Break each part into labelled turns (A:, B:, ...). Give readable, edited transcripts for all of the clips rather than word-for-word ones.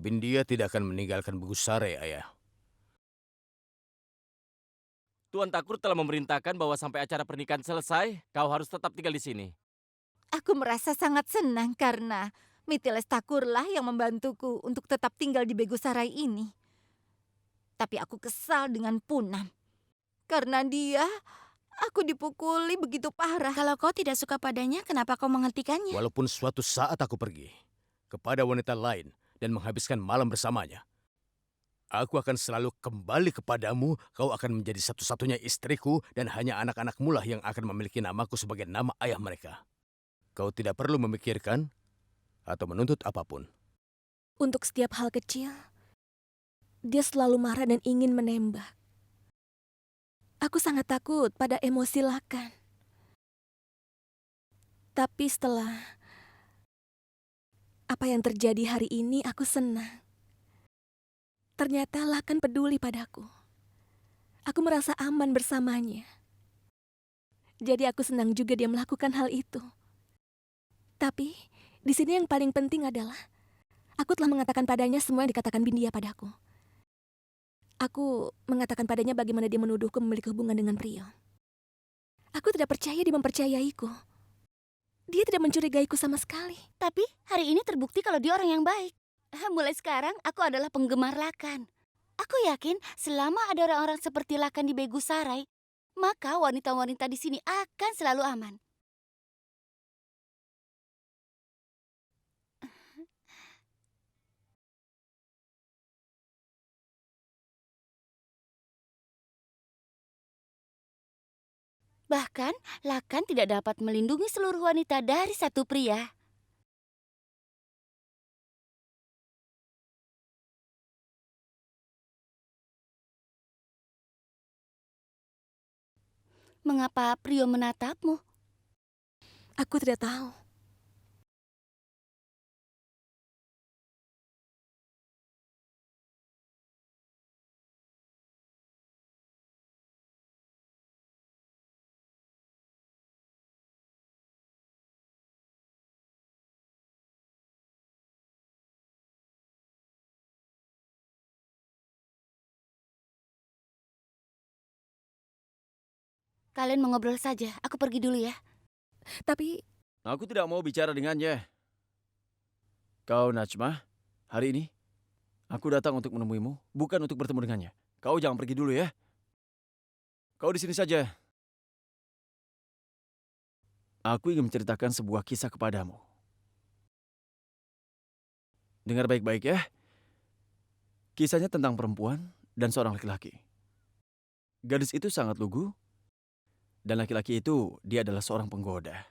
A: Bindia tidak akan meninggalkan Begusare, ayah.
B: Tuan Takur telah memerintahkan bahwa sampai acara pernikahan selesai, kau harus tetap tinggal di sini.
C: Aku merasa sangat senang karena Mitiles Takurlah yang membantuku untuk tetap tinggal di Begusarai ini. Tapi aku kesal dengan Punam. Karena dia, aku dipukuli begitu parah.
D: Kalau kau tidak suka padanya, kenapa kau menghentikannya?
A: Walaupun suatu saat aku pergi kepada wanita lain dan menghabiskan malam bersamanya, aku akan selalu kembali kepadamu. Kau akan menjadi satu-satunya istriku dan hanya anak-anakmu lah yang akan memiliki namaku sebagai nama ayah mereka. Kau tidak perlu memikirkan atau menuntut apapun.
D: Untuk setiap hal kecil, dia selalu marah dan ingin menembak. Aku sangat takut pada emosi Lakan. Tapi setelah apa yang terjadi hari ini, aku senang. Ternyata Lakan peduli padaku. Aku merasa aman bersamanya. Jadi aku senang juga dia melakukan hal itu. Tapi di sini yang paling penting adalah aku telah mengatakan padanya semua yang dikatakan Bindia padaku. Aku mengatakan padanya bagaimana dia menuduhku memiliki hubungan dengan Priyo. Aku tidak percaya dia mempercayaiku. Dia tidak mencurigaiku sama sekali.
E: Tapi hari ini terbukti kalau dia orang yang baik. Mulai sekarang aku adalah penggemar Lakan. Aku yakin selama ada orang-orang seperti Lakan di Begusarai, maka wanita-wanita di sini akan selalu aman. Bahkan, Lakan tidak dapat melindungi seluruh wanita dari satu pria. Mengapa Prio menatapmu?
D: Aku tidak tahu.
E: Kalian mengobrol saja, aku pergi dulu ya.
D: Tapi
B: Aku tidak mau bicara dengannya. Kau, Najma, hari ini aku datang untuk menemuimu, bukan untuk bertemu dengannya. Kau jangan pergi dulu ya. Kau di sini saja. Aku ingin menceritakan sebuah kisah kepadamu. Dengar baik-baik ya. Kisahnya tentang perempuan dan seorang laki-laki. Gadis itu sangat lugu, dan laki-laki itu dia adalah seorang penggoda.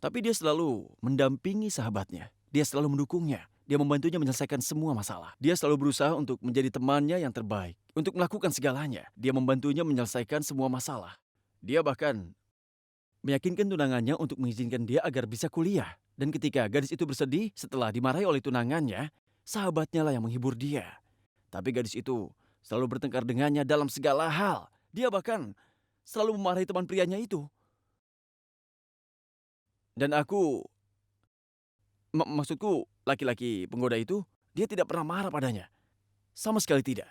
B: Tapi dia selalu mendampingi sahabatnya. Dia selalu mendukungnya. Dia membantunya menyelesaikan semua masalah. Dia selalu berusaha untuk menjadi temannya yang terbaik. Untuk melakukan segalanya. Dia membantunya menyelesaikan semua masalah. Dia bahkan meyakinkan tunangannya untuk mengizinkan dia agar bisa kuliah. Dan ketika gadis itu bersedih setelah dimarahi oleh tunangannya, sahabatnya lah yang menghibur dia. Tapi gadis itu selalu bertengkar dengannya dalam segala hal. Dia bahkan selalu memarahi teman prianya itu. Dan maksudku, laki-laki penggoda itu, dia tidak pernah marah padanya. Sama sekali tidak.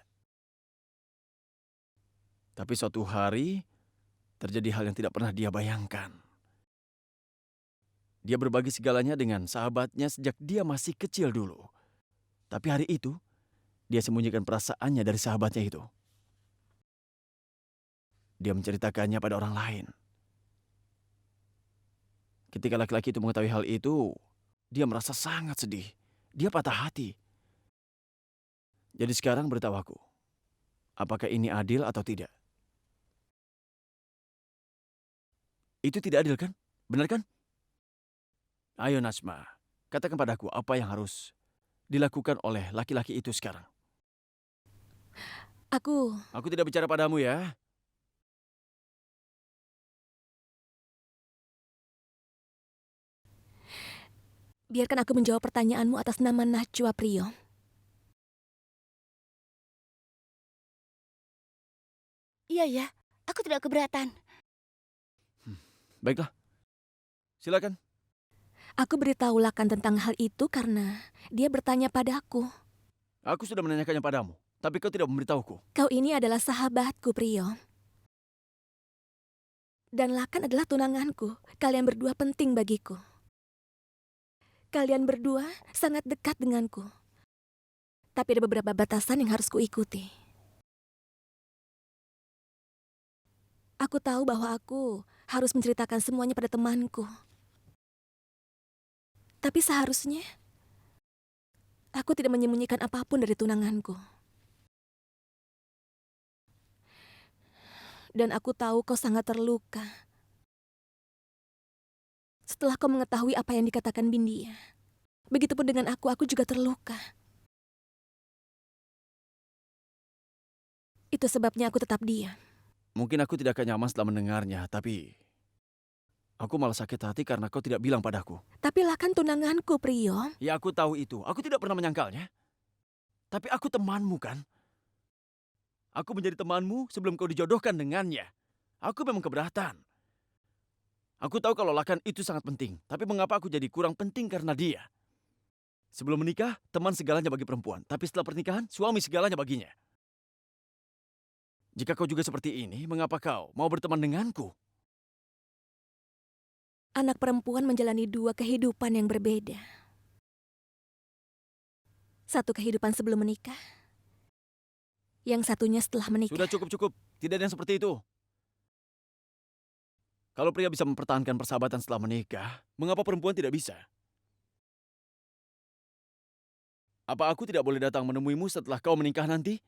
B: Tapi suatu hari, terjadi hal yang tidak pernah dia bayangkan. Dia berbagi segalanya dengan sahabatnya sejak dia masih kecil dulu. Tapi hari itu, dia sembunyikan perasaannya dari sahabatnya itu. Dia menceritakannya pada orang lain. Ketika laki-laki itu mengetahui hal itu, dia merasa sangat sedih. Dia patah hati. Jadi sekarang beritahu aku, apakah ini adil atau tidak? Itu tidak adil kan? Benar kan? Ayo Najma, katakan padaku apa yang harus dilakukan oleh laki-laki itu sekarang.
D: aku
B: Aku tidak bicara padamu ya.
D: biarkan aku menjawab pertanyaanmu atas nama Najwa Priyo.
E: Iya ya, aku tidak keberatan.
B: Baiklah, silakan.
D: Aku beritahu Lakan tentang hal itu karena dia bertanya padaku.
B: Aku sudah menanyakannya padamu, tapi kau tidak memberitahuku.
D: Kau ini adalah sahabatku, Priyo. Dan Lakan adalah tunanganku. Kalian berdua penting bagiku. Kalian berdua sangat dekat denganku. Tapi ada beberapa batasan yang harus kuikuti. Aku tahu bahwa aku harus menceritakan semuanya pada temanku. Tapi seharusnya aku tidak menyembunyikan apapun dari tunanganku. Dan aku tahu kau sangat terluka setelah kau mengetahui apa yang dikatakan Bindia. Begitupun dengan aku juga terluka. Itu sebabnya aku tetap diam.
B: Mungkin aku tidak akan nyaman setelah mendengarnya, tapi aku malah sakit hati karena kau tidak bilang padaku.
D: Tapi Lakan tunanganku, Priyo.
B: Ya, aku tahu itu. Aku tidak pernah menyangkalnya. Tapi aku temanmu, kan? Aku menjadi temanmu sebelum kau dijodohkan dengannya. Aku memang keberatan. Aku tahu kalau Lakan itu sangat penting. Tapi mengapa aku jadi kurang penting karena dia? Sebelum menikah, teman segalanya bagi perempuan. Tapi setelah pernikahan, suami segalanya baginya. Jika kau juga seperti ini, mengapa kau mau berteman denganku?
D: Anak perempuan menjalani dua kehidupan yang berbeda. Satu kehidupan sebelum menikah. Yang satunya setelah menikah.
B: Sudah cukup. Tidak ada yang seperti itu. Kalau pria bisa mempertahankan persahabatan setelah menikah, mengapa perempuan tidak bisa? Apa aku tidak boleh datang menemuimu setelah kau menikah nanti?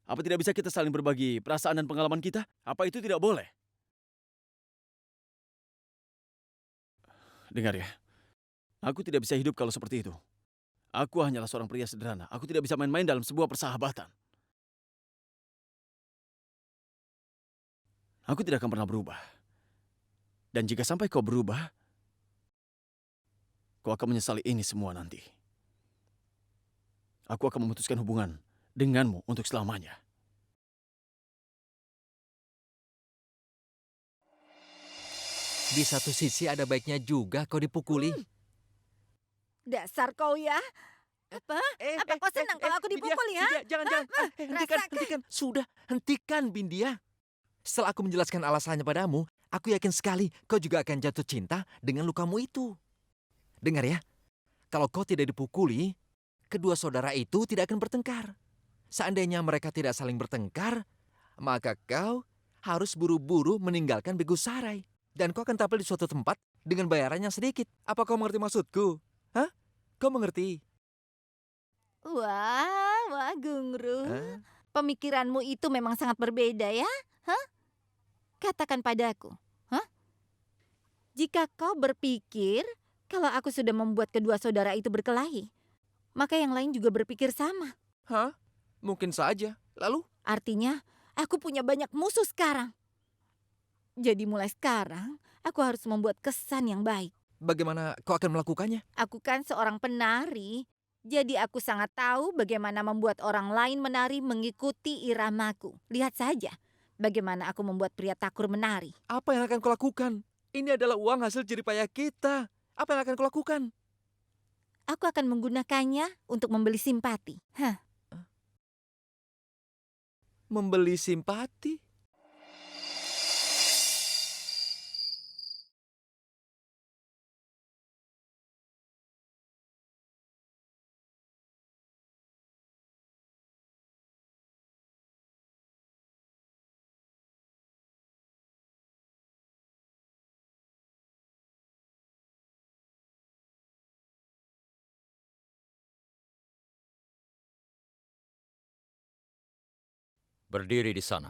B: Apa tidak bisa kita saling berbagi perasaan dan pengalaman kita? Apa itu tidak boleh? Dengar ya, aku tidak bisa hidup kalau seperti itu. Aku hanyalah seorang pria sederhana. Aku tidak bisa main-main dalam sebuah persahabatan. Aku tidak akan pernah berubah. Dan jika sampai kau berubah, kau akan menyesali ini semua nanti. Aku akan memutuskan hubungan denganmu untuk selamanya.
F: Di satu sisi ada baiknya juga kau dipukuli.
C: Dasar kau ya. Apa? Apa kau senang kalau aku dipukul ya?
F: Jangan. Hentikan. Sudah, hentikan, Bindia. Setelah aku menjelaskan alasannya padamu, aku yakin sekali kau juga akan jatuh cinta dengan lukamu itu. Dengar ya, kalau kau tidak dipukuli, kedua saudara itu tidak akan bertengkar. Seandainya mereka tidak saling bertengkar, maka kau harus buru-buru meninggalkan Begusarai. Dan kau akan tampil di suatu tempat dengan bayaran yang sedikit. Apa kau mengerti maksudku? Hah? Kau mengerti?
C: Wah, Gungru.
F: Hah?
C: Pemikiranmu itu memang sangat berbeda ya? Hah? Katakan padaku. Hah? Jika kau berpikir kalau aku sudah membuat kedua saudara itu berkelahi, maka yang lain juga berpikir sama.
F: Hah? Mungkin saja. Lalu?
C: Artinya, aku punya banyak musuh sekarang. Jadi mulai sekarang, aku harus membuat kesan yang baik.
F: Bagaimana kau akan melakukannya?
C: Aku kan seorang penari, jadi aku sangat tahu bagaimana membuat orang lain menari mengikuti iramaku. Lihat saja bagaimana aku membuat pria takur menari.
F: Apa yang akan kau lakukan? Ini adalah uang hasil jeripaya kita. Apa yang akan kau lakukan?
C: Aku akan menggunakannya untuk membeli simpati.
F: Membeli simpati?
G: Berdiri di sana.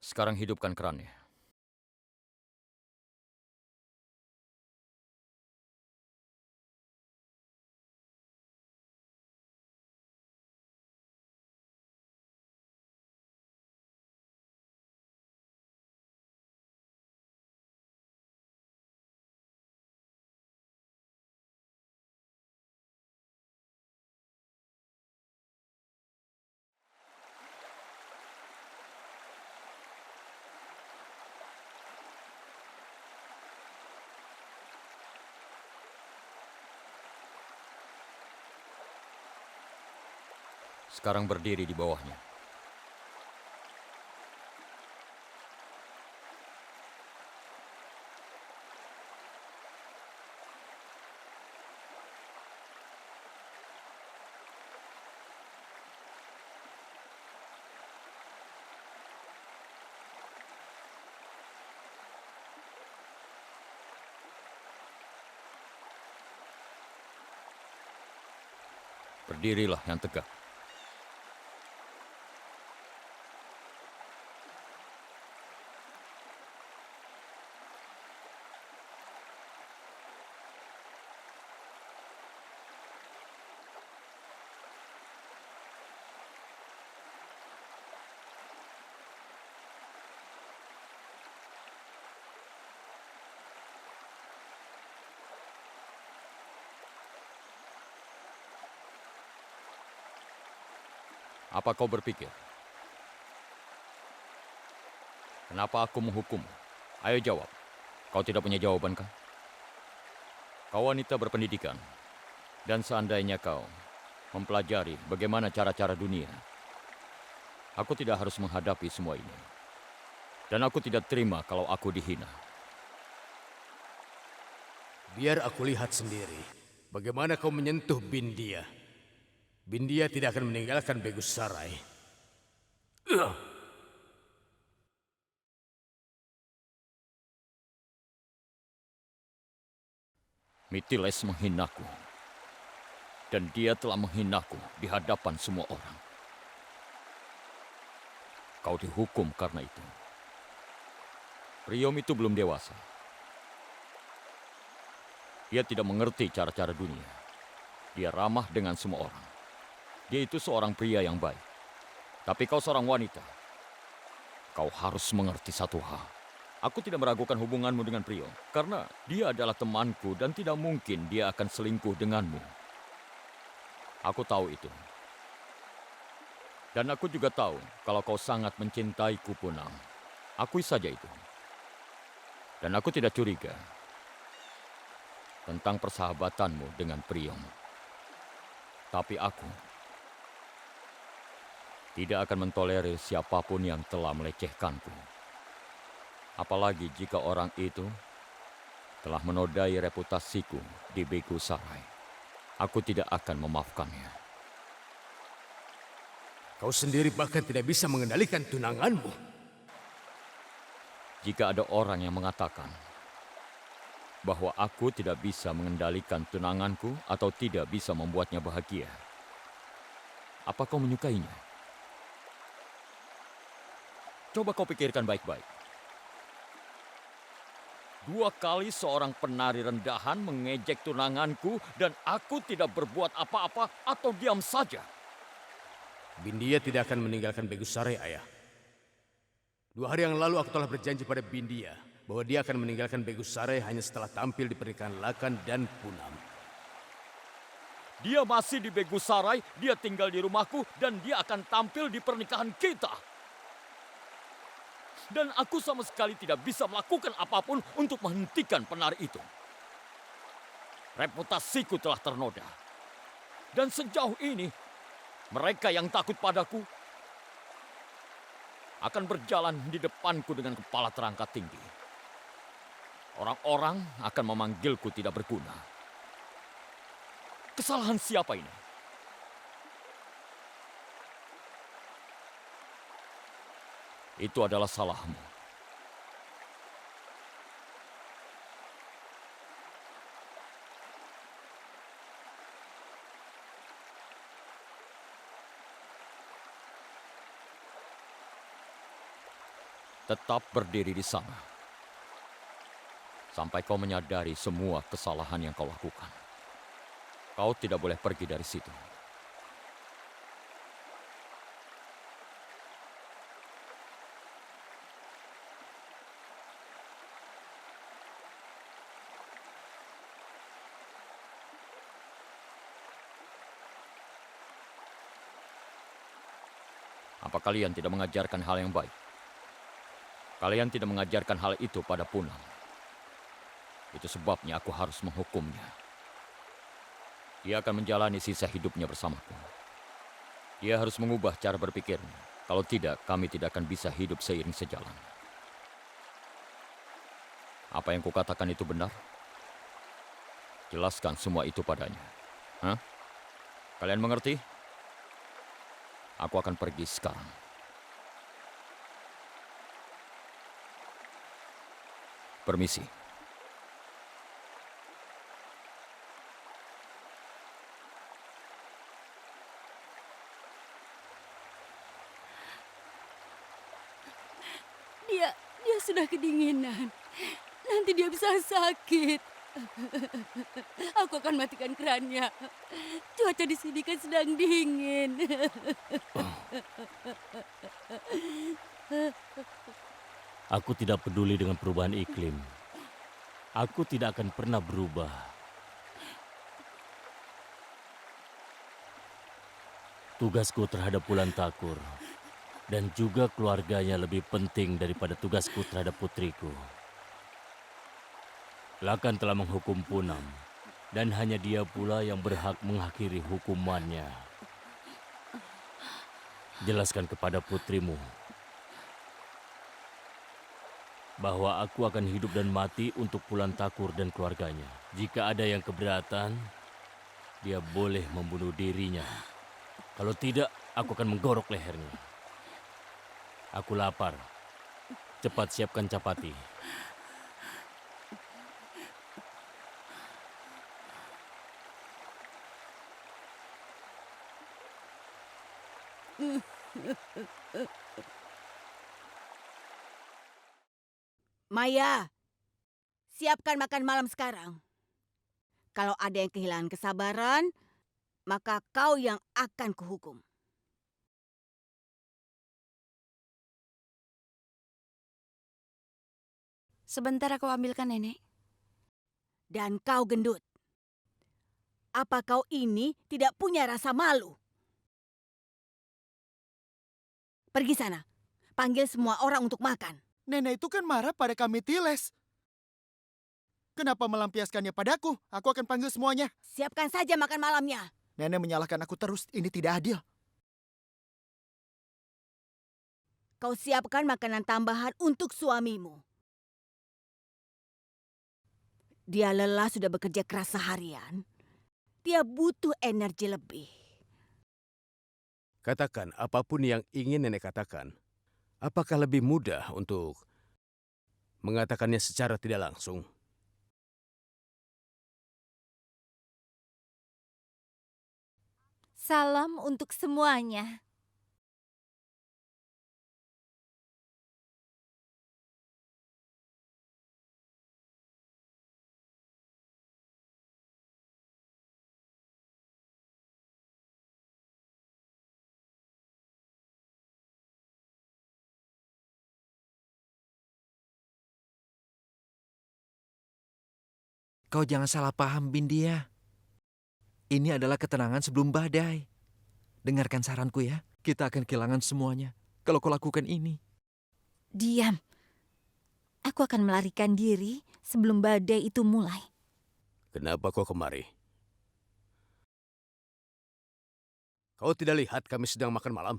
G: Sekarang hidupkan kerannya. Sekarang berdiri di bawahnya. Berdirilah yang tegak. Apa kau berpikir? Kenapa aku menghukummu? Ayo jawab. Kau tidak punya jawaban kan? Kau wanita berpendidikan. Dan seandainya kau mempelajari bagaimana cara-cara dunia, aku tidak harus menghadapi semua ini. Dan aku tidak terima kalau aku dihina.
A: Biar aku lihat sendiri bagaimana kau menyentuh Bindia. Bindia tidak akan meninggalkan Begusarai.
G: Mitiles menghinaku. Dan dia telah menghinaku di hadapan semua orang. Kau dihukum karena itu. Priom itu belum dewasa. Dia tidak mengerti cara-cara dunia. Dia ramah dengan semua orang. Dia itu seorang pria yang baik. Tapi kau seorang wanita. Kau harus mengerti satu hal. Aku tidak meragukan hubunganmu dengan Priom. Karena dia adalah temanku dan tidak mungkin dia akan selingkuh denganmu. Aku tahu itu. Dan aku juga tahu kalau kau sangat mencintaiku, Punam. Akui saja itu. Dan aku tidak curiga tentang persahabatanmu dengan Priom. Tapi aku tidak akan mentolerir siapapun yang telah melecehkanku. Apalagi jika orang itu telah menodai reputasiku di Begusarai. Aku tidak akan memaafkannya.
A: Kau sendiri bahkan tidak bisa mengendalikan tunanganmu.
G: Jika ada orang yang mengatakan bahwa aku tidak bisa mengendalikan tunanganku atau tidak bisa membuatnya bahagia, apa kau menyukainya? Coba kau pikirkan baik-baik. 2 kali seorang penari rendahan mengejek tunanganku dan aku tidak berbuat apa-apa atau diam saja.
A: Bindia tidak akan meninggalkan Begusarai, ayah. 2 hari yang lalu aku telah berjanji pada Bindia bahwa dia akan meninggalkan Begusarai hanya setelah tampil di pernikahan Lakan dan Punam.
G: Dia masih di Begusarai, dia tinggal di rumahku dan dia akan tampil di pernikahan kita. Dan aku sama sekali tidak bisa melakukan apapun untuk menghentikan penari itu. Reputasiku telah ternoda. Dan sejauh ini, mereka yang takut padaku akan berjalan di depanku dengan kepala terangkat tinggi. Orang-orang akan memanggilku tidak berguna. Kesalahan siapa ini? Itu adalah salahmu. Tetap berdiri di sana. Sampai kau menyadari semua kesalahan yang kau lakukan. Kau tidak boleh pergi dari situ. Apa kalian tidak mengajarkan hal yang baik? Kalian tidak mengajarkan hal itu pada Punam. Itu sebabnya aku harus menghukumnya. Dia akan menjalani sisa hidupnya bersamaku. Dia harus mengubah cara berpikirnya. Kalau tidak, kami tidak akan bisa hidup seiring sejalan. Apa yang kukatakan itu benar? Jelaskan semua itu padanya. Hah? Kalian mengerti? Aku akan pergi sekarang. Permisi.
E: Dia sudah kedinginan. Nanti dia bisa sakit. Aku akan matikan kerannya. Cuaca di sini kan sedang dingin.
H: Aku tidak peduli dengan perubahan iklim. Aku tidak akan pernah berubah. Tugasku terhadap Bulan Takur dan juga keluarganya lebih penting daripada tugasku terhadap putriku. Lakan telah menghukum Punam, dan hanya dia pula yang berhak mengakhiri hukumannya. Jelaskan kepada putrimu bahwa aku akan hidup dan mati untuk Bulan Takur dan keluarganya. Jika ada yang keberatan, dia boleh membunuh dirinya. Kalau tidak, aku akan menggorok lehernya. Aku lapar. Cepat siapkan capati.
I: Maya, siapkan makan malam sekarang. Kalau ada yang kehilangan kesabaran, maka kau yang akan kuhukum.
E: Sebentar aku ambilkan, Nenek.
I: Dan kau gendut. Apa kau ini tidak punya rasa malu? Pergi sana. Panggil semua orang untuk makan.
J: Nenek itu kan marah pada kami Tiles. Kenapa melampiaskannya padaku? Aku akan panggil semuanya.
I: Siapkan saja makan malamnya.
J: Nenek menyalahkan aku terus. Ini tidak adil.
I: Kau siapkan makanan tambahan untuk suamimu. Dia lelah sudah bekerja keras seharian. Dia butuh energi lebih.
A: Katakan apapun yang ingin nenek katakan. Apakah lebih mudah untuk mengatakannya secara tidak langsung?
C: Salam untuk semuanya.
F: Kau jangan salah paham, Bindia. Ini adalah ketenangan sebelum badai. Dengarkan saranku ya. Kita akan kehilangan semuanya kalau kau lakukan ini.
C: Diam. Aku akan melarikan diri sebelum badai itu mulai.
A: Kenapa kau kemari? Kau tidak lihat kami sedang makan malam?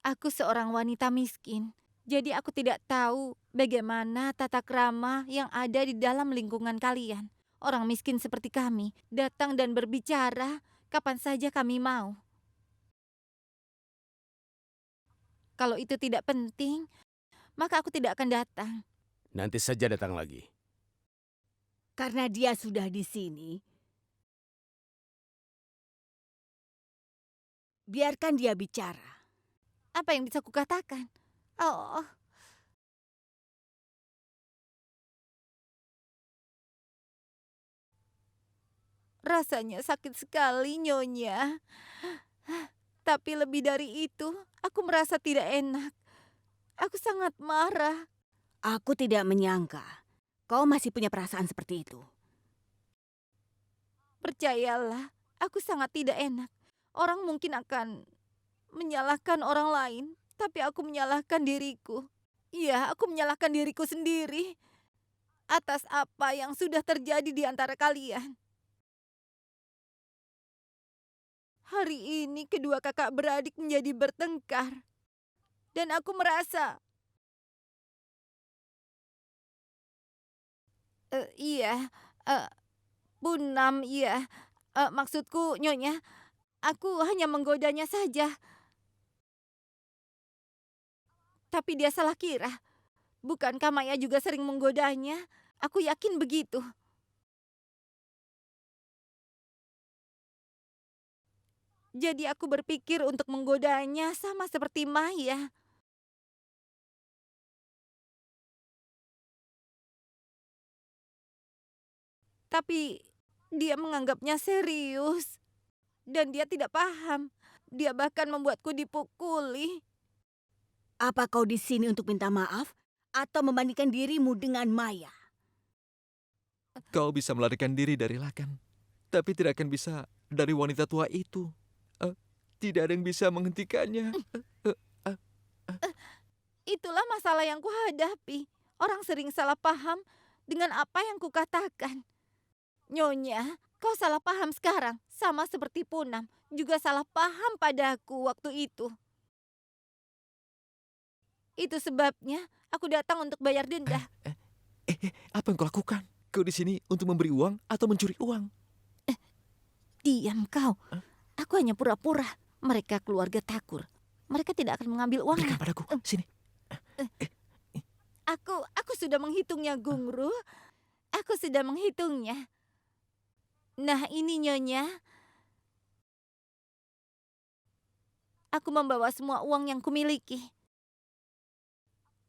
C: Aku seorang wanita miskin. Jadi aku tidak tahu bagaimana tata krama yang ada di dalam lingkungan kalian. Orang miskin seperti kami datang dan berbicara kapan saja kami mau. Kalau itu tidak penting, maka aku tidak akan datang.
A: Nanti saja datang lagi.
I: Karena dia sudah di sini, biarkan dia bicara.
C: Apa yang bisa kukatakan? Oh, rasanya sakit sekali, Nyonya. Tapi lebih dari itu, aku merasa tidak enak. Aku sangat marah.
I: Aku tidak menyangka kau masih punya perasaan seperti itu.
C: Percayalah, aku sangat tidak enak. Orang mungkin akan menyalahkan orang lain, tapi aku menyalahkan diriku. Iya, aku menyalahkan diriku sendiri atas apa yang sudah terjadi di antara kalian. Hari ini kedua kakak beradik menjadi bertengkar. Dan aku merasa... iya, Punam, iya. Maksudku, Nyonya, aku hanya menggodanya saja. Tapi dia salah kira. Bukankah Maya juga sering menggodanya? Aku yakin begitu. Jadi aku berpikir untuk menggodanya sama seperti Maya. Tapi dia menganggapnya serius. Dan dia tidak paham. Dia bahkan membuatku dipukuli.
I: Apa kau di sini untuk minta maaf atau membandingkan dirimu dengan Maya?
F: Kau bisa melarikan diri dari Lakan, tapi tidak akan bisa dari wanita tua itu. Tidak ada yang bisa menghentikannya.
C: Itulah masalah yang kuhadapi. Orang sering salah paham dengan apa yang kukatakan. Nyonya, kau salah paham sekarang. Sama seperti Punam, juga salah paham padaku waktu itu. Itu sebabnya aku datang untuk bayar denda.
F: Apa yang kau lakukan? Kau di sini untuk memberi uang atau mencuri uang?
C: Diam kau. Aku hanya pura-pura. Mereka keluarga Thakur. Mereka tidak akan mengambil uangnya.
F: Berikan padaku. Sini.
C: Aku sudah menghitungnya, Gungru. Aku sudah menghitungnya. Nah, ini Nyonya. Aku membawa semua uang yang kumiliki.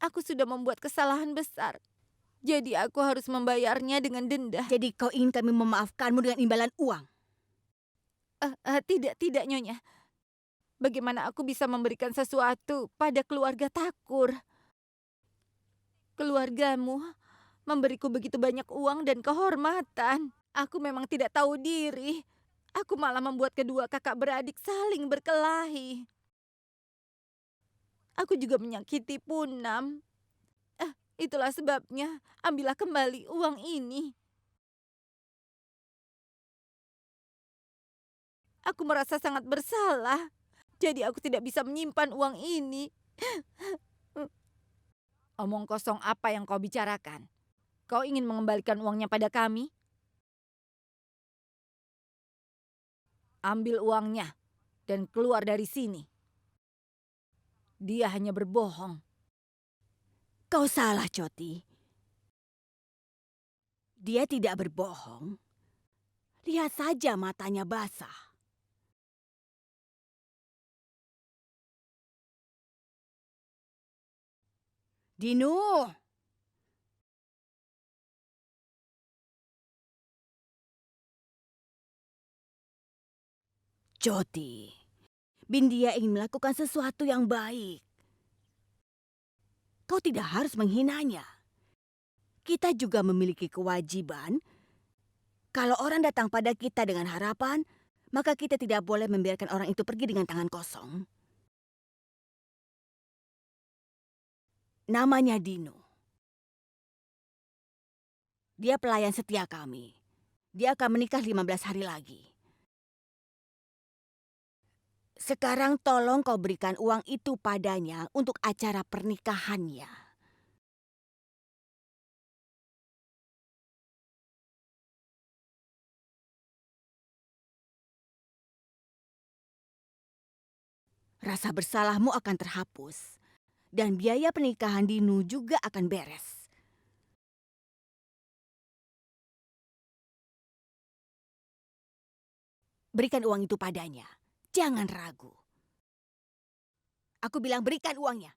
C: Aku sudah membuat kesalahan besar. Jadi aku harus membayarnya dengan denda.
I: Jadi kau ingin kami memaafkanmu dengan imbalan uang?
C: Tidak, Nyonya. Bagaimana aku bisa memberikan sesuatu pada keluarga Thakur? Keluargamu memberiku begitu banyak uang dan kehormatan. Aku memang tidak tahu diri. Aku malah membuat kedua kakak beradik saling berkelahi. Aku juga menyakiti Punam. Itulah sebabnya, ambillah kembali uang ini. Aku merasa sangat bersalah. Jadi aku tidak bisa menyimpan uang ini. Omong kosong apa yang kau bicarakan? Kau ingin mengembalikan uangnya pada kami? Ambil uangnya dan keluar dari sini. Dia hanya berbohong.
I: Kau salah, Coti. Dia tidak berbohong. Lihat saja matanya basah. Dinu! Coti, Bindia ingin melakukan sesuatu yang baik. Kau tidak harus menghinanya. Kita juga memiliki kewajiban. Kalau orang datang pada kita dengan harapan, maka kita tidak boleh membiarkan orang itu pergi dengan tangan kosong. Namanya Dino. Dia pelayan setia kami. Dia akan menikah 15 hari lagi. Sekarang tolong kau berikan uang itu padanya untuk acara pernikahannya. Rasa bersalahmu akan terhapus. Dan biaya pernikahan Dinu juga akan beres. Berikan uang itu padanya. Jangan ragu. Aku bilang berikan uangnya.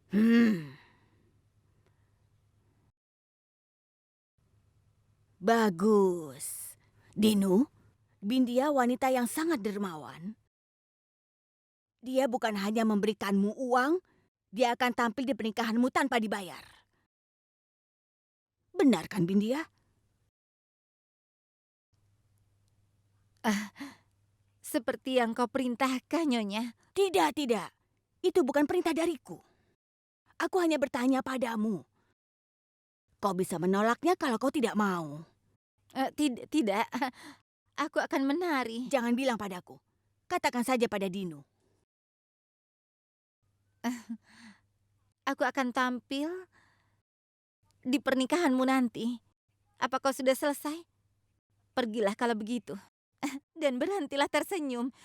I: Hmm. Bagus. Dinu, Bindia wanita yang sangat dermawan. Dia bukan hanya memberikanmu uang, dia akan tampil di pernikahanmu tanpa dibayar. Benar kan, Bindia?
C: Seperti yang kau perintahkan, Nyonya.
I: Tidak, tidak. Itu bukan perintah dariku. Aku hanya bertanya padamu. Kau bisa menolaknya kalau kau tidak mau.
C: Tidak, aku akan menari.
I: Jangan bilang padaku. Katakan saja pada Dinu.
C: Aku akan tampil di pernikahanmu nanti. Apa kau sudah selesai? Pergilah kalau begitu. Dan berhentilah tersenyum.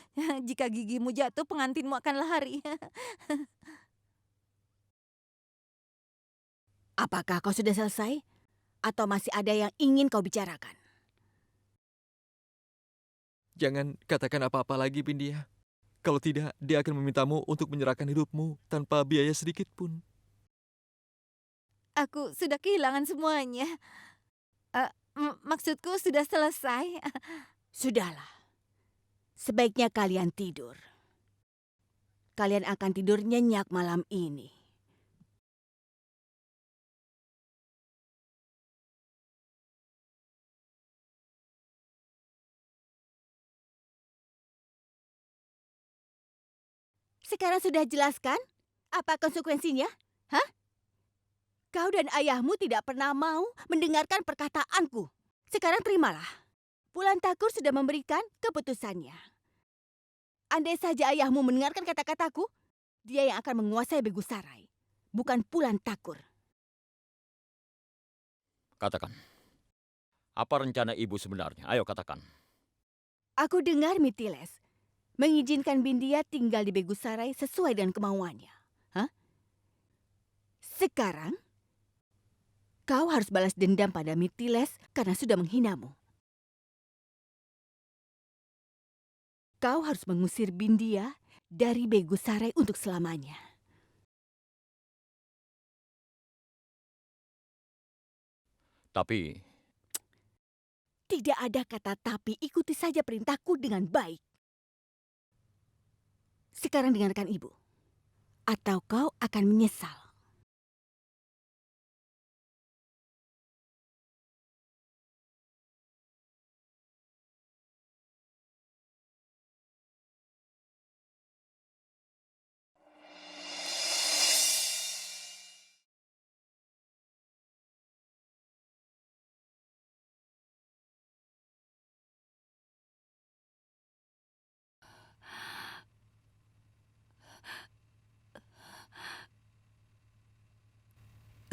C: Jika gigimu jatuh, pengantinmu akan lari.
I: Apakah kau sudah selesai? Atau masih ada yang ingin kau bicarakan?
F: Jangan katakan apa-apa lagi, Bindia. Kalau tidak, dia akan memintamu untuk menyerahkan hidupmu tanpa biaya sedikit pun.
C: Aku sudah kehilangan semuanya. Maksudku sudah selesai.
I: Sudahlah. Sebaiknya kalian tidur. Kalian akan tidur nyenyak malam ini. Sekarang sudah jelaskan apa konsekuensinya? Hah? Kau dan ayahmu tidak pernah mau mendengarkan perkataanku. Sekarang terimalah. Pulan Takur sudah memberikan keputusannya. Andai saja ayahmu mendengarkan kata-kataku, dia yang akan menguasai Begusarai, bukan Pulan Takur.
G: Katakan. Apa rencana ibu sebenarnya? Ayo katakan.
I: Aku dengar Mitiles mengizinkan Bindia tinggal di Begusarai sesuai dengan kemauannya. Hah? Sekarang, kau harus balas dendam pada Mitiles karena sudah menghinamu. Kau harus mengusir Bindia dari Begusarai untuk selamanya.
G: Tapi
I: Tidak ada kata tapi, ikuti saja perintahku dengan baik. Sekarang dengarkan ibu. Atau kau akan menyesal.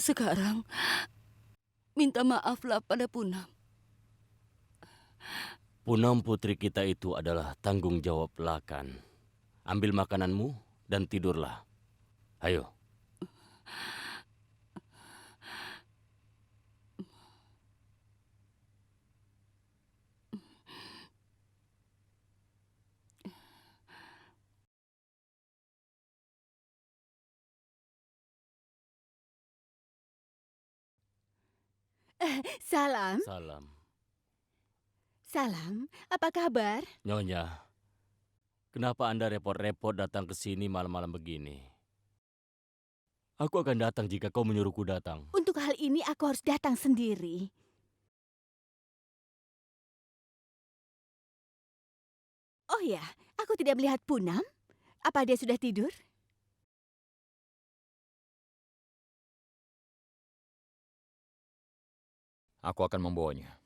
E: Sekarang, minta maaflah pada Punam.
H: Punam putri kita itu adalah tanggung jawab Lakan. Ambil makananmu dan tidurlah. Ayo.
I: Salam,
H: Salam.
I: salam. Apa kabar?
H: Nyonya, kenapa Anda repot-repot datang ke sini malam-malam begini? Aku akan datang jika kau menyuruhku datang.
I: Untuk hal ini aku harus datang sendiri. Oh ya, aku tidak melihat Punam. Apa dia sudah tidur?
G: aku akan membawanya.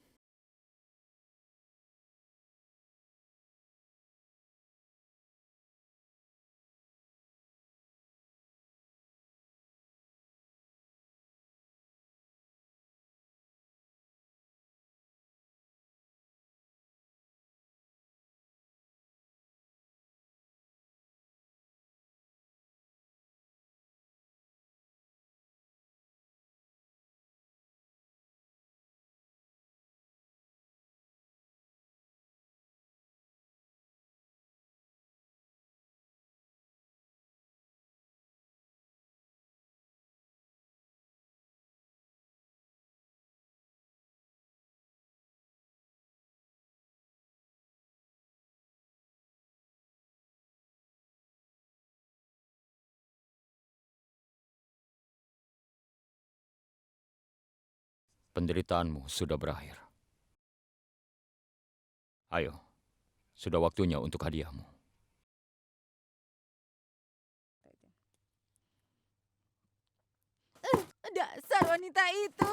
G: Penderitaanmu sudah berakhir. Ayo, sudah waktunya untuk hadiahmu.
C: Dasar wanita itu.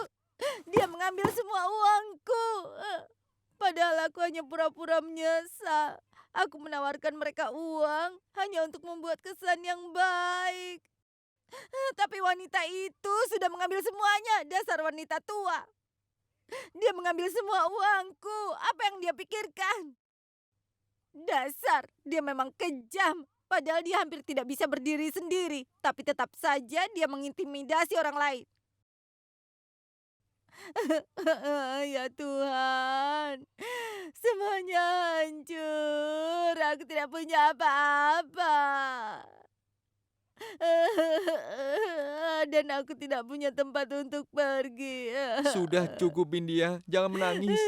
C: Dia mengambil semua uangku. Padahal aku hanya pura-pura menyesal. Aku menawarkan mereka uang hanya untuk membuat kesan yang baik. Tapi wanita itu sudah mengambil semuanya. Dasar wanita tua. Dia mengambil semua uangku. Apa yang dia pikirkan? Dasar, dia memang kejam. Padahal dia hampir tidak bisa berdiri sendiri. Tapi tetap saja dia mengintimidasi orang lain. Ya Tuhan, semuanya hancur. Aku tidak punya apa-apa. Dan aku tidak punya tempat untuk pergi.
F: Sudah cukup, Bindia. Jangan menangis.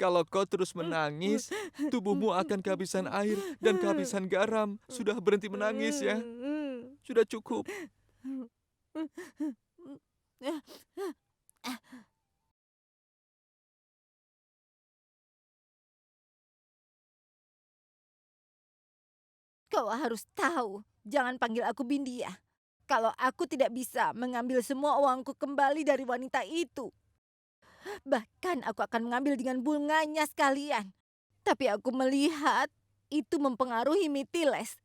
F: Kalau kau terus menangis, tubuhmu akan kehabisan air dan kehabisan garam. Sudah berhenti menangis ya. Sudah cukup.
C: Kau harus tahu, jangan panggil aku Bindia. Kalau aku tidak bisa mengambil semua uangku kembali dari wanita itu. Bahkan aku akan mengambil dengan bunganya sekalian. Tapi aku melihat itu mempengaruhi Mitiles.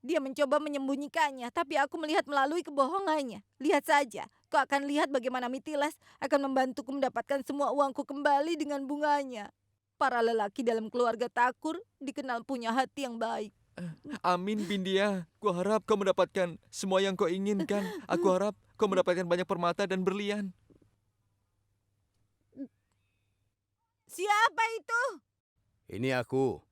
C: Dia mencoba menyembunyikannya, tapi aku melihat melalui kebohongannya. Lihat saja, kau akan lihat bagaimana Mitiles akan membantuku mendapatkan semua uangku kembali dengan bunganya. Para lelaki dalam keluarga Takur dikenal punya hati yang baik.
F: Amin, Bindia. Kuharap kau mendapatkan semua yang kau inginkan. Aku harap kau mendapatkan banyak permata dan berlian.
C: Siapa itu?
A: Ini aku.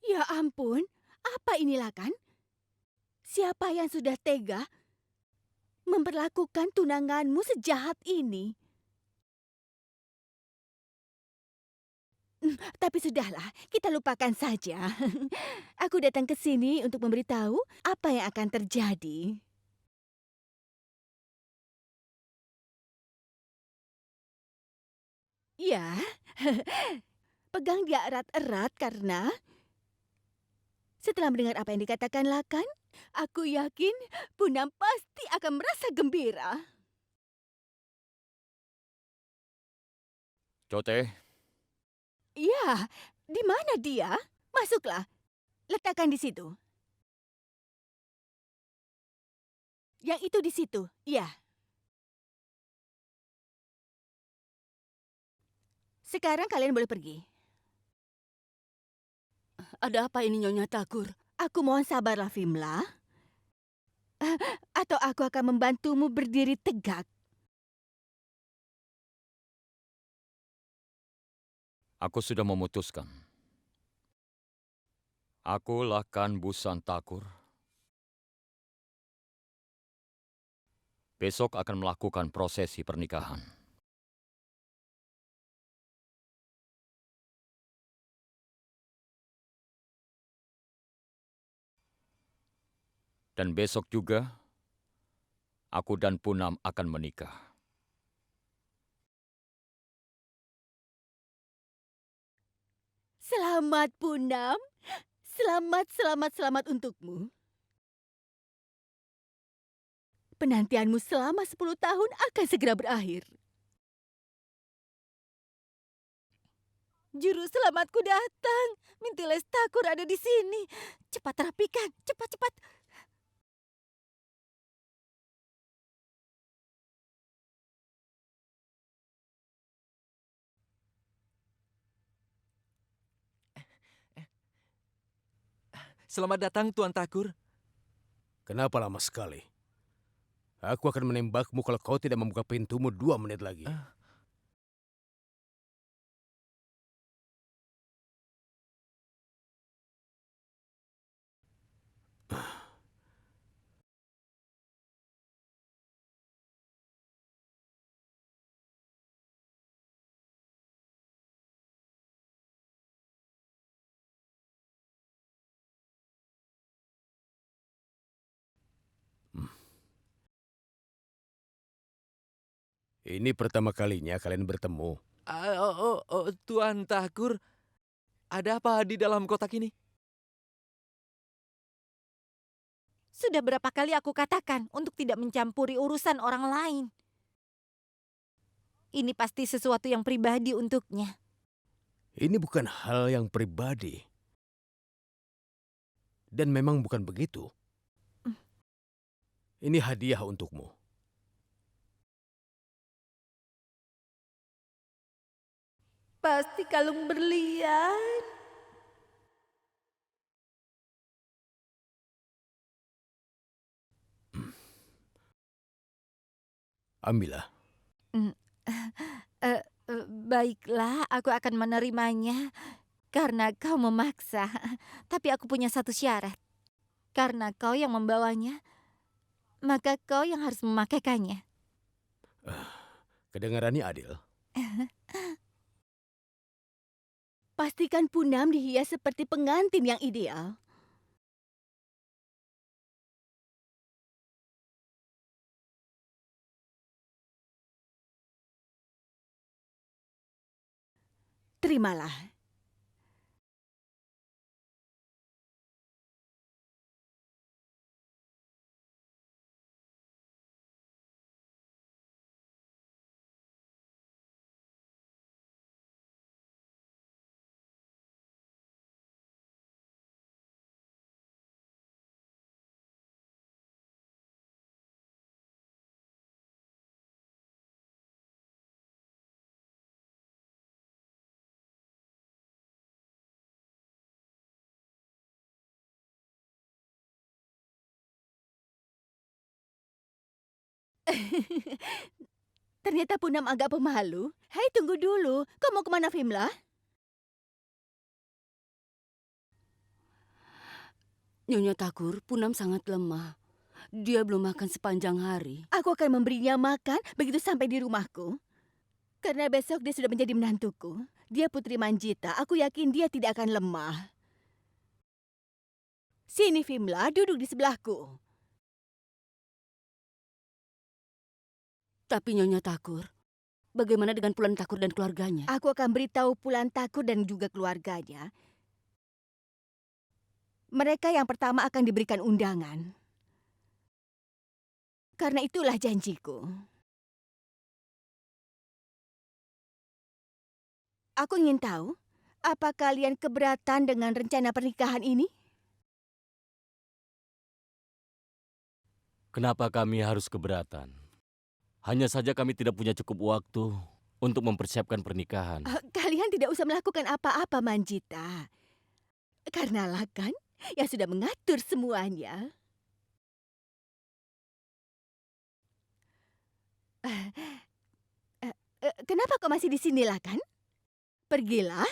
I: Ya ampun, apa inilah kan? Siapa yang sudah tega memperlakukan tunanganmu sejahat ini? Tapi sudahlah, kita lupakan saja. Aku datang ke sini untuk memberitahu apa yang akan terjadi. Ya, pegang dia erat-erat karena setelah mendengar apa yang dikatakan Lakan, aku yakin Punam pasti akan merasa gembira.
G: Cote,
I: Ya, di mana dia? Masuklah. Letakkan di situ. Yang itu di situ, ya. Sekarang kalian boleh pergi.
E: Ada apa ini Nyonya Takur?
I: Aku mohon sabarlah, Vimla. Atau aku akan membantumu berdiri tegak.
G: aku sudah memutuskan. Aku Lakan Busan Takur. Besok akan melakukan prosesi pernikahan. Dan besok juga, aku dan Punam akan menikah.
I: Selamat, Punam. Selamat, selamat, selamat untukmu. Penantianmu selama 10 tahun akan segera berakhir.
C: Juru selamatku datang. Mitiles Takur ada di sini. Cepat rapikan, cepat-cepat.
F: Selamat datang, Tuan Takur.
A: Kenapa lama sekali? Aku akan menembakmu kalau kau tidak membuka pintumu 2 menit lagi. Ini pertama kalinya kalian bertemu.
F: Tuan Takur, ada apa di dalam kotak ini?
C: Sudah berapa kali aku katakan untuk tidak mencampuri urusan orang lain. Ini pasti sesuatu yang pribadi untuknya.
A: Ini bukan hal yang pribadi. Dan memang bukan begitu. Ini hadiah untukmu.
C: Pasti kalung berlian.
A: Ambillah.
C: Baiklah, aku akan menerimanya karena kau memaksa. Tapi aku punya satu syarat. Karena kau yang membawanya, maka kau yang harus memakaikannya.
A: Kedengarannya adil.
I: Pastikan Punam dihias seperti pengantin yang ideal. Terimalah. Ternyata Punam agak pemalu. Hei, tunggu dulu. Kau mau kemana, Vimla?
E: Nyonya Takur, Punam sangat lemah. Dia belum makan sepanjang hari.
I: Aku akan memberinya makan begitu sampai di rumahku. Karena besok dia sudah menjadi menantuku. Dia putri Manjita. Aku yakin dia tidak akan lemah. Sini, Vimla. Duduk di sebelahku.
E: Tapi Nyonya Takur, bagaimana dengan Pulan Takur dan keluarganya?
I: Aku akan beritahu Pulan Takur dan juga keluarganya. Mereka yang pertama akan diberikan undangan. Karena itulah janjiku. Aku ingin tahu, apa kalian keberatan dengan rencana pernikahan ini?
H: Kenapa kami harus keberatan? Hanya saja kami tidak punya cukup waktu untuk mempersiapkan pernikahan.
I: Kalian tidak usah melakukan apa-apa, Manjita. Karena Lakan yang sudah mengatur semuanya. Kenapa kau masih di sini, Lakan? Pergilah.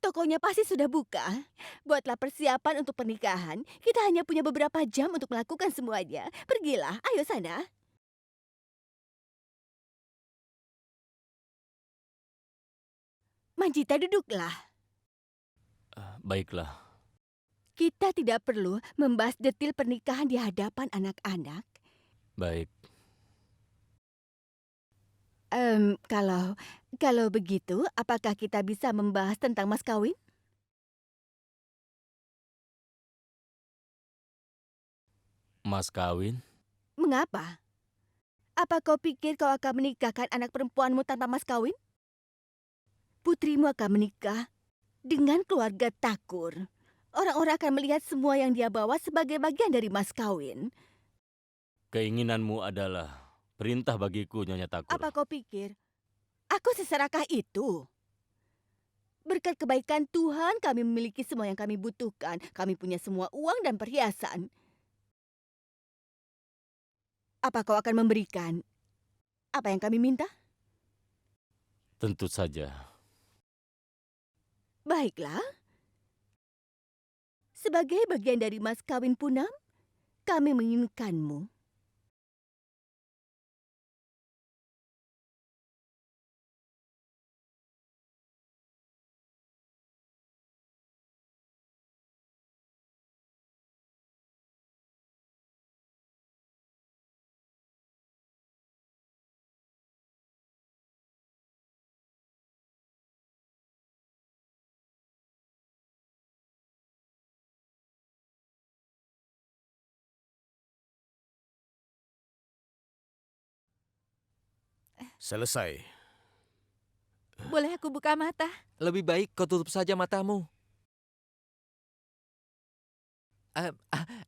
I: Tokonya pasti sudah buka. Buatlah persiapan untuk pernikahan. Kita hanya punya beberapa jam untuk melakukan semuanya. Pergilah, ayo sana. Manjita, duduklah.
H: Baiklah,
I: Kita tidak perlu membahas detil pernikahan di hadapan anak-anak.
H: baik.
I: Kalau begitu, apakah kita bisa membahas tentang mas kawin?
H: Mas kawin?
I: Mengapa? Apa kau pikir kau akan menikahkan anak perempuanmu tanpa mas kawin? Putrimu akan menikah dengan keluarga Takur. Orang-orang akan melihat semua yang dia bawa sebagai bagian dari mas kawin.
H: Keinginanmu adalah perintah bagiku, Nyonya Takur.
I: Apa kau pikir aku seserakah itu? Berkat kebaikan Tuhan, kami memiliki semua yang kami butuhkan. Kami punya semua uang dan perhiasan. Apa kau akan memberikan apa yang kami minta?
H: Tentu saja.
I: Baiklah. Sebagai bagian dari mas kawin Punam, kami menginginkanmu
A: Selesai.
C: Boleh aku buka mata?
F: Lebih baik kau tutup saja matamu.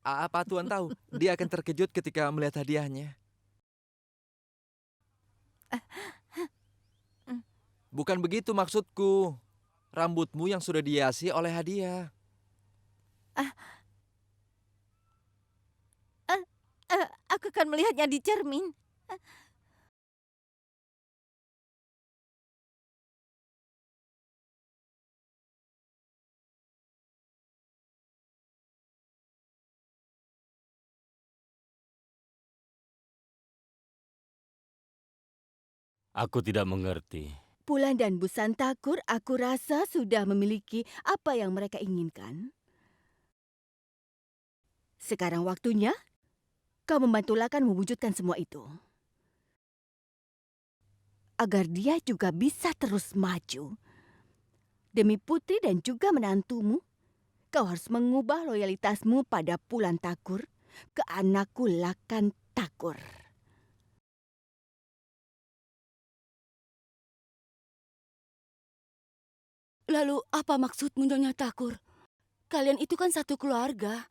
F: Apa Tuan tahu? Dia akan terkejut ketika melihat hadiahnya. Bukan begitu maksudku. Rambutmu yang sudah dihiasi oleh hadiah.
C: Aku akan melihatnya di cermin.
H: Aku tidak mengerti.
I: Pulan dan Busan Takur, aku rasa sudah memiliki apa yang mereka inginkan. Sekarang waktunya kau membantu Lakan mewujudkan semua itu. Agar dia juga bisa terus maju. Demi putri dan juga menantumu, kau harus mengubah loyalitasmu pada Pulan Takur ke anakku Lakan Takur.
E: Lalu apa maksudmu, Nyonya Takur? Kalian itu kan satu keluarga.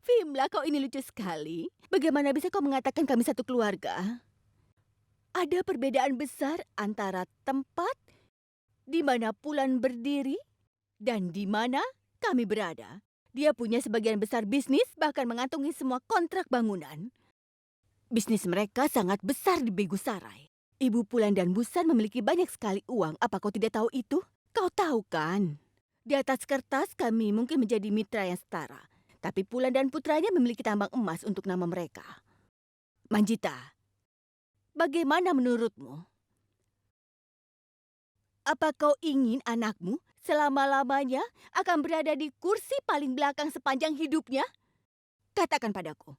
I: Vimla, kau ini lucu sekali. Bagaimana bisa kau mengatakan kami satu keluarga? Ada perbedaan besar antara tempat di mana Pulan berdiri dan di mana kami berada. Dia punya sebagian besar bisnis, bahkan mengantongi semua kontrak bangunan. Bisnis mereka sangat besar di Begusarai. Ibu Pulan dan Busan memiliki banyak sekali uang. Apa kau tidak tahu itu? Kau tahu kan? Di atas kertas kami mungkin menjadi mitra yang setara. Tapi Pulan dan putranya memiliki tambang emas untuk nama mereka. Manjita, bagaimana menurutmu? Apa kau ingin anakmu selama-lamanya akan berada di kursi paling belakang sepanjang hidupnya? Katakan padaku.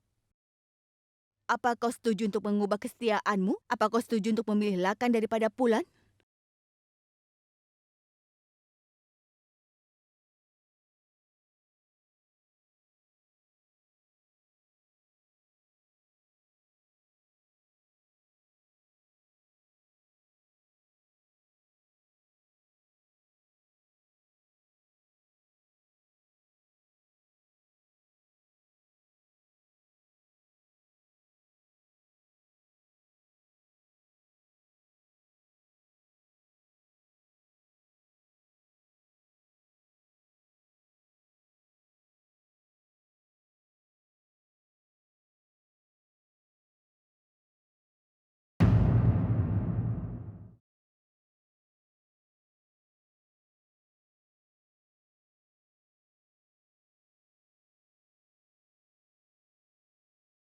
I: Apa kau setuju untuk mengubah kesetiaanmu? Apa kau setuju untuk memilih Lakan daripada Pulan?